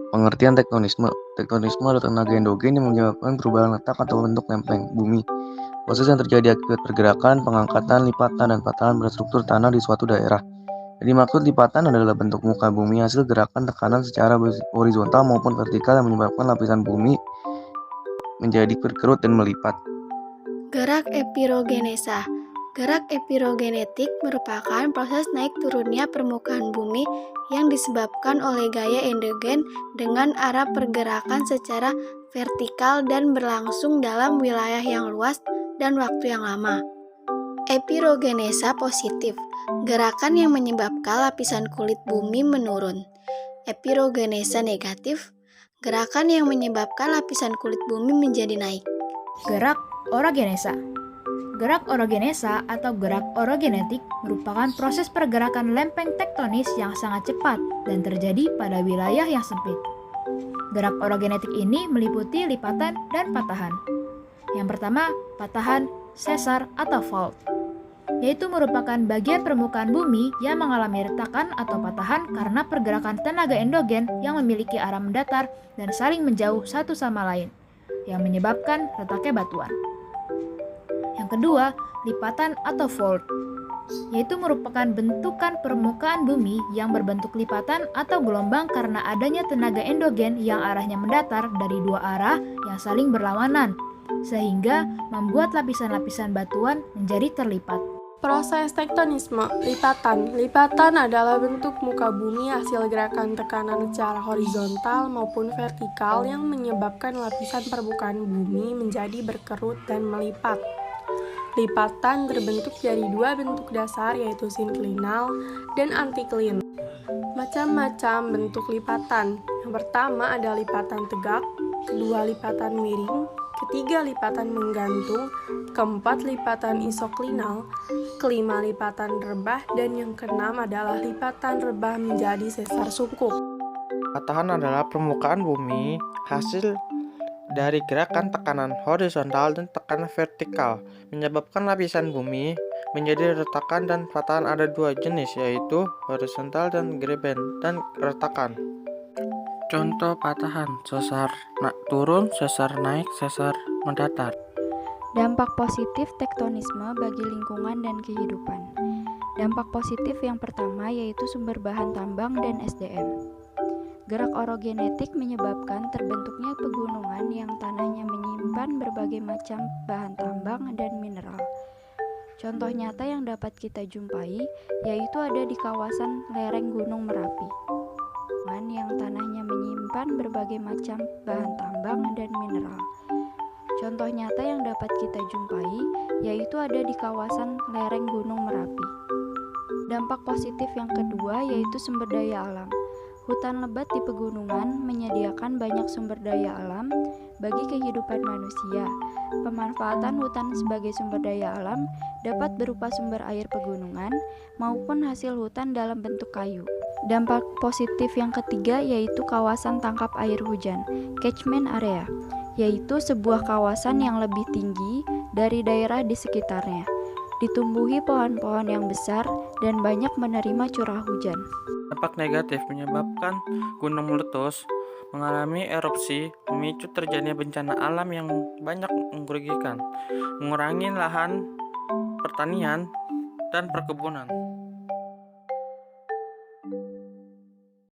Pengertian tektonisme. Tektonisme adalah tenaga endogen yang menyebabkan perubahan letak atau bentuk lempeng bumi. Proses yang terjadi akibat pergerakan, pengangkatan, lipatan, dan patahan pada struktur tanah di suatu daerah. Jadi maksud lipatan adalah bentuk muka bumi hasil gerakan tekanan secara horizontal maupun vertikal yang menyebabkan lapisan bumi menjadi berkerut dan melipat. Gerak epirogenesa. Gerak epirogenetik merupakan proses naik turunnya permukaan bumi yang disebabkan oleh gaya endogen dengan arah pergerakan secara vertikal dan berlangsung dalam wilayah yang luas dan waktu yang lama. Epirogenesa positif, gerakan yang menyebabkan lapisan kulit bumi menurun. Epirogenesa negatif, gerakan yang menyebabkan lapisan kulit bumi menjadi naik. Gerak orogenesa. Gerak orogenesa atau gerak orogenetik merupakan proses pergerakan lempeng tektonis yang sangat cepat dan terjadi pada wilayah yang sempit. Gerak orogenetik ini meliputi lipatan dan patahan. Yang pertama, patahan, sesar, atau fault, yaitu merupakan bagian permukaan bumi yang mengalami retakan atau patahan karena pergerakan tenaga endogen yang memiliki arah mendatar dan saling menjauh satu sama lain, yang menyebabkan retaknya batuan. Yang kedua, lipatan atau fold, yaitu merupakan bentukan permukaan bumi yang berbentuk lipatan atau gelombang karena adanya tenaga endogen yang arahnya mendatar dari dua arah yang saling berlawanan, sehingga membuat lapisan-lapisan batuan menjadi terlipat. Proses tektonisme, lipatan. Lipatan adalah bentuk muka bumi hasil gerakan tekanan secara horizontal maupun vertikal yang menyebabkan lapisan permukaan bumi menjadi berkerut dan melipat. Lipatan terbentuk dari dua bentuk dasar yaitu sinklinal dan antiklinal. Macam-macam bentuk lipatan. Yang pertama ada lipatan tegak, kedua lipatan miring, ketiga lipatan menggantung, keempat lipatan isoklinal, kelima lipatan rebah, dan yang keenam adalah lipatan rebah menjadi sesar sungkup. Patahan adalah permukaan bumi hasil dari gerakan tekanan horizontal dan tekanan vertikal, menyebabkan lapisan bumi menjadi retakan dan patahan ada dua jenis yaitu horizontal dan greben dan retakan. Contoh patahan, sesar turun, sesar naik, sesar mendatar. Dampak positif tektonisme bagi lingkungan dan kehidupan. Dampak positif yang pertama yaitu sumber bahan tambang dan SDM. Gerak orogenetik menyebabkan terbentuknya pegunungan yang tanahnya menyimpan berbagai macam bahan tambang dan mineral. Contoh nyata yang dapat kita jumpai yaitu ada di kawasan lereng Gunung Merapi, yang tanahnya menyimpan berbagai macam bahan tambang dan mineral. Contoh nyata yang dapat kita jumpai yaitu ada di kawasan lereng Gunung Merapi. Dampak positif yang kedua yaitu sumber daya alam. Hutan lebat di pegunungan menyediakan banyak sumber daya alam bagi kehidupan manusia. Pemanfaatan hutan sebagai sumber daya alam dapat berupa sumber air pegunungan maupun hasil hutan dalam bentuk kayu. Dampak positif yang ketiga yaitu kawasan tangkap air hujan, catchment area, yaitu sebuah kawasan yang lebih tinggi dari daerah di sekitarnya, ditumbuhi pohon-pohon yang besar dan banyak menerima curah hujan. Dampak negatif menyebabkan gunung meletus, mengalami erupsi, memicu terjadinya bencana alam yang banyak merugikan, mengurangi lahan pertanian dan perkebunan.